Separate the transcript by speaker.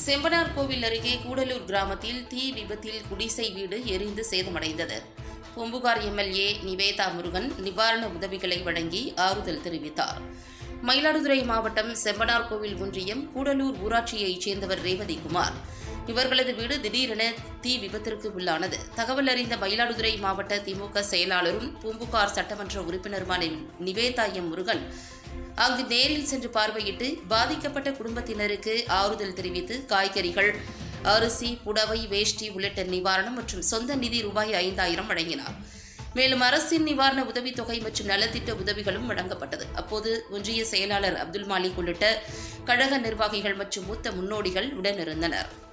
Speaker 1: செம்பனார்கோவில் அருகே கூடலூர் கிராமத்தில் தீ விபத்தில் குடிசை வீடு எரிந்து சேதமடைந்தது. பூம்புகார் எம்எல்ஏ நிவேதா முருகன் நிவாரண உதவிகளை வழங்கி ஆறுதல் தெரிவித்தார். மயிலாடுதுறை மாவட்டம் செம்பனார்கோவில் ஒன்றியம் கூடலூர் ஊராட்சியைச் சேர்ந்தவர் ரேவதிகுமார். இவர்களது வீடு திடீரென தீ விபத்திற்கு உள்ளானது. தகவல் அறிந்த மயிலாடுதுறை மாவட்ட திமுக செயலாளரும் பூம்புகார் சட்டமன்ற உறுப்பினருமான நிவேதா முருகன் அங்கு நேரில் சென்று பார்வையிட்டு பாதிக்கப்பட்ட குடும்பத்தினருக்கு ஆறுதல் தெரிவித்து காய்கறிகள், அரிசி, புடவை, வேஷ்டி உள்ளிட்ட நிவாரணம் மற்றும் சொந்த நிதி ரூபாய் 5000 வழங்கினார். மேலும் அரசின் நிவாரண உதவித்தொகை மற்றும் நலத்திட்ட உதவிகளும் வழங்கப்பட்டது. அப்போது ஒன்றிய செயலாளர் அப்துல் மாலிக் உள்ளிட்ட கழக நிர்வாகிகள் மற்றும் மூத்த முன்னோடிகள் உடனிருந்தனர்.